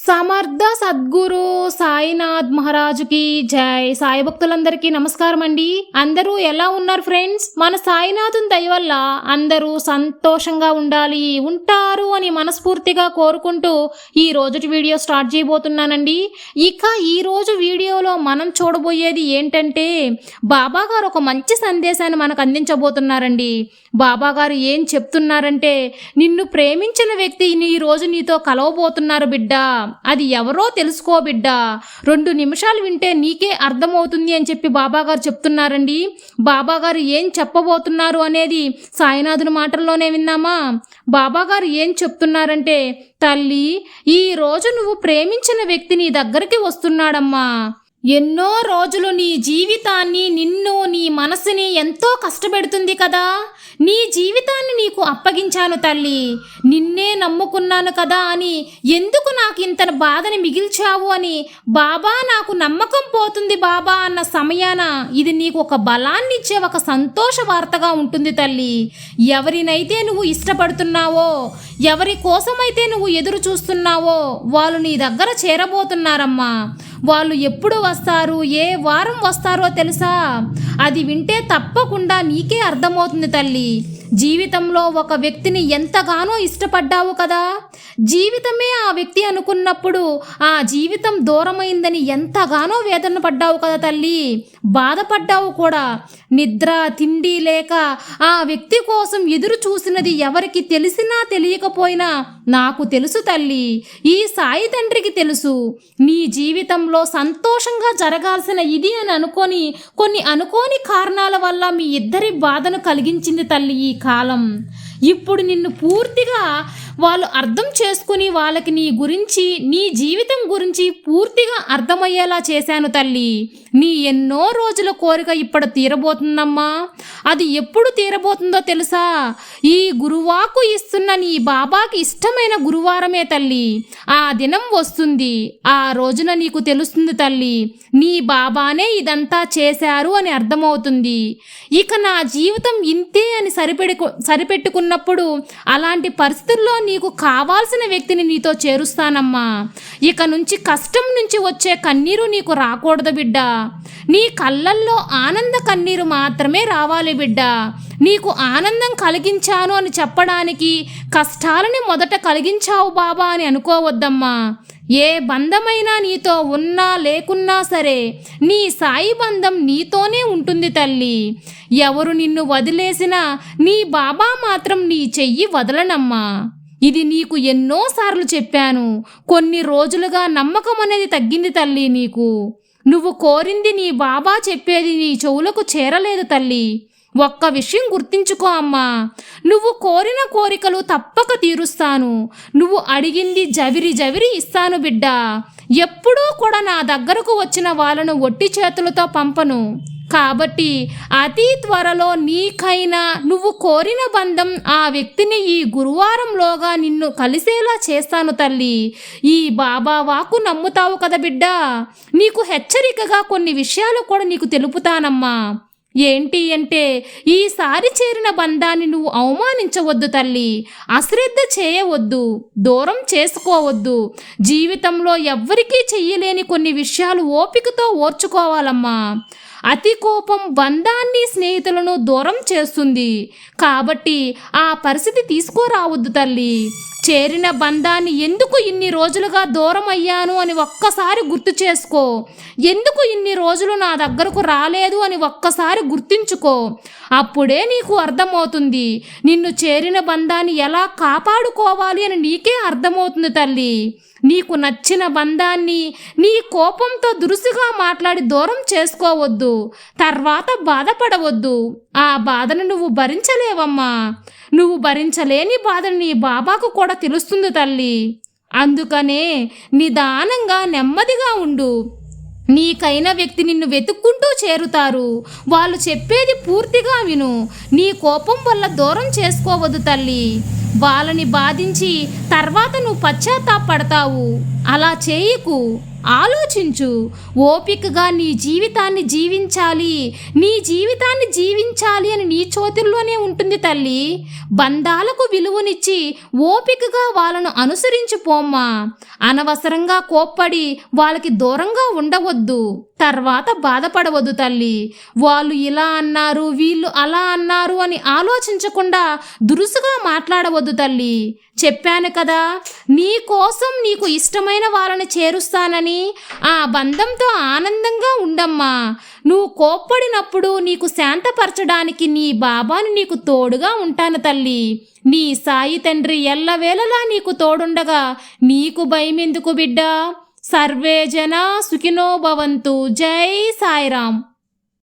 సమర్థ సద్గురు సాయినాథ్ మహారాజుకి జై. సాయి భక్తులందరికీ నమస్కారం అండి. అందరూ ఎలా ఉన్నారు ఫ్రెండ్స్? మన సాయినాథుని దయ వల్ల అందరూ సంతోషంగా ఉండాలి, ఉంటారు అని మనస్ఫూర్తిగా కోరుకుంటూ ఈ రోజుటి వీడియో స్టార్ట్ చేయబోతున్నానండి. ఇక ఈ రోజు వీడియోలో మనం చూడబోయేది ఏంటంటే, బాబా గారు ఒక మంచి సందేశాన్ని మనకు అందించబోతున్నారండి. బాబా గారు ఏం చెప్తున్నారంటే, నిన్ను ప్రేమించిన వ్యక్తి ఈ రోజు నీతో కలవబోతున్నారు బిడ్డ. అది ఎవరో తెలుసుకో బిడ్డ. 2 నిమిషాలు వింటే నీకే అర్థమవుతుంది అని చెప్పి బాబాగారు చెప్తున్నారండి. బాబాగారు ఏం చెప్పబోతున్నారు అనేది సాయినాథుని మాటల్లోనే విన్నామా? బాబాగారు ఏం చెప్తున్నారంటే, తల్లి, ఈ రోజు నువ్వు ప్రేమించిన వ్యక్తి నీ దగ్గరికి వస్తున్నాడమ్మా. ఎన్నో రోజులు నీ జీవితాన్ని, నిన్ను, నీ మనసుని ఎంతో కష్టపెడుతుంది కదా. నీ జీవితాన్ని నీకు అప్పగించాను తల్లి, నిన్నే నమ్ముకున్నాను కదా అని ఎందుకు నాకు ఇంత బాధని మిగిల్చావు అని బాబా నాకు నమ్మకం పోతుంది బాబా అన్న సమయాన ఇది నీకు ఒక బలాన్ని ఇచ్చే ఒక సంతోష వార్తగా ఉంటుంది తల్లి. ఎవరినైతే నువ్వు ఇష్టపడుతున్నావో, ఎవరి కోసమైతే నువ్వు ఎదురు చూస్తున్నావో వాళ్ళు నీ దగ్గర చేరబోతున్నారమ్మా. వాళ్ళు ఎప్పుడు వస్తారు, ఏ వారం వస్తారో తెలుసా? అది వింటే తప్పకుండా నీకే అర్థమవుతుంది తల్లి. జీవితంలో ఒక వ్యక్తిని ఎంతగానో ఇష్టపడ్డావు కదా. జీవితమే ఆ వ్యక్తి అనుకున్నప్పుడు ఆ జీవితం దూరమైందని ఎంతగానో వేదన పడ్డావు కదా తల్లి. బాధపడ్డావు కూడా. నిద్ర తిండి లేక ఆ వ్యక్తి కోసం ఎదురు చూసినది ఎవరికి తెలిసినా తెలియకపోయినా నాకు తెలుసు తల్లి. ఈ సాయి తండ్రికి తెలుసు. నీ జీవితంలో సంతోషంగా జరగాల్సిన ఇది అని అనుకొని కొన్ని అనుకోని కారణాల వల్ల మీ ఇద్దరి బాధను కలిగించింది తల్లి ఈ కాలం. ఇప్పుడు నిన్ను పూర్తిగా వాళ్ళు అర్థం చేసుకుని వాళ్ళకి నీ గురించి, నీ జీవితం గురించి పూర్తిగా అర్థమయ్యేలా చేశాను తల్లి. నీ ఎన్నో రోజుల కోరిక ఇప్పుడు తీరబోతుందమ్మా. అది ఎప్పుడు తీరబోతుందో తెలుసా? ఈ గురువాకు ఇస్తున్న నీ బాబాకి ఇష్టమైన గురువారమే తల్లి. ఆ దినం వస్తుంది. ఆ రోజున నీకు తెలుస్తుంది తల్లి, నీ బాబానే ఇదంతా చేశారు అని అర్థమవుతుంది. ఇక నా జీవితం ఇంతే అని సరిపెట్టుకున్నప్పుడు అలాంటి పరిస్థితుల్లో నీకు కావాల్సిన వ్యక్తిని నీతో చేరుస్తానమ్మా. ఇక నుంచి కష్టం నుంచి వచ్చే కన్నీరు నీకు రాకూడదు బిడ్డ. నీ కళ్ళల్లో ఆనంద కన్నీరు మాత్రమే రావాలి బిడ్డ. నీకు ఆనందం కలిగించాను అని చెప్పడానికి కష్టాలని మొదట కలిగించావు బాబా అని అనుకోవద్దమ్మా. ఏ బంధమైనా నీతో ఉన్నా లేకున్నా సరే నీ సాయి బంధం నీతోనే ఉంటుంది తల్లి. ఎవరు నిన్ను వదిలేసినా నీ బాబా మాత్రం నీ చెయ్యి వదలనమ్మా. ఇది నీకు ఎన్నోసార్లు చెప్పాను. కొన్ని రోజులుగా నమ్మకం అనేది తగ్గింది తల్లి నీకు. నువ్వు కోరింది నీ బాబా చెప్పేది నీ చెవులకు చేరలేదు తల్లి. ఒక్క విషయం గుర్తించుకో అమ్మా, నువ్వు కోరిన కోరికలు తప్పక తీరుస్తాను. నువ్వు అడిగింది జవిరి జవిరి ఇస్తాను బిడ్డ. ఎప్పుడూ కూడా నా దగ్గరకు వచ్చిన వాళ్ళను ఒట్టి చేతులతో పంపను. కాబట్టి అతి త్వరలో నీకైనా నువ్వు కోరిన బంధం ఆ వ్యక్తిని ఈ గురువారంలోగా నిన్ను కలిసేలా చేస్తాను తల్లి. ఈ బాబా వాకు నమ్ముతావు కదా బిడ్డ. నీకు హెచ్చరికగా కొన్ని విషయాలు కూడా నీకు తెలుపుతానమ్మా. ఏంటి అంటే, ఈసారి చేరిన బంధాన్ని నువ్వు అవమానించవద్దు తల్లి. అశ్రద్ధ చేయవద్దు, దూరం చేసుకోవద్దు. జీవితంలో ఎవ్వరికీ చెయ్యలేని కొన్ని విషయాలు ఓపికతో ఓర్చుకోవాలమ్మా. అతి కోపం బంధాన్ని, స్నేహితులను దూరం చేస్తుంది. కాబట్టి ఆ పరిస్థితి తీసుకురావద్దు తల్లి. చేరిన బంధాన్ని ఎందుకు ఇన్ని రోజులుగా దూరం అయ్యాను అని ఒక్కసారి గుర్తు చేసుకో. ఎందుకు ఇన్ని రోజులు నా దగ్గరకు రాలేదు అని ఒక్కసారి గుర్తించుకో. అప్పుడే నీకు అర్థమవుతుంది. నిన్ను చేరిన బంధాన్ని ఎలా కాపాడుకోవాలి అని నీకే అర్థమవుతుంది తల్లి. నీకు నచ్చిన బంధాన్ని నీ కోపంతో దురుసుగా మాట్లాడి దూరం చేసుకోవద్దు. తర్వాత బాధపడవద్దు. ఆ బాధను నువ్వు భరించలేవమ్మా. నువ్వు భరించలేని బాధను నీ బాబాకు కూడా తెలుస్తుంది తల్లి. అందుకనే నిదానంగా నెమ్మదిగా ఉండు. నీకైన వ్యక్తి నిన్ను వెతుక్కుంటూ చేరుతారు. వాళ్ళు చెప్పేది పూర్తిగా విను. నీ కోపం వల్ల దూరం చేసుకోవద్దు తల్లి. వాళ్ళని బాధించి తర్వాత నువ్వు పశ్చాత్తాపడతావు. అలా చేయకు, ఆలోచించు. ఓపికగా నీ జీవితాన్ని జీవించాలి అని నీ చేతుల్లోనే ఉంటుంది తల్లి. బంధాలకు విలువనిచ్చి ఓపికగా వాళ్ళను అనుసరించి పోమ్మా. అనవసరంగా కోప్పడి వాళ్ళకి దూరంగా ఉండవద్దు. తర్వాత బాధపడవద్దు తల్లి. వాళ్ళు ఇలా అన్నారు, వీళ్ళు అలా అన్నారు అని ఆలోచించకుండా దురుసుగా మాట్లాడవద్దు తల్లి. చెప్పాను కదా, నీ కోసం నీకు ఇష్టమైన వాళ్ళని చేరుస్తానని. ఆ బంధంతో ఆనందంగా ఉండమ్మా. నువ్వు కోప్పడినప్పుడు నీకు శాంతపరచడానికి నీ బాబాను నీకు తోడుగా ఉంటాను తల్లి. నీ సాయి తండ్రి ఎల్లవేళలా నీకు తోడుండగా నీకు భయమెందుకు బిడ్డా? సర్వే జన సుఖినో భవంతు. జై సాయిరాం.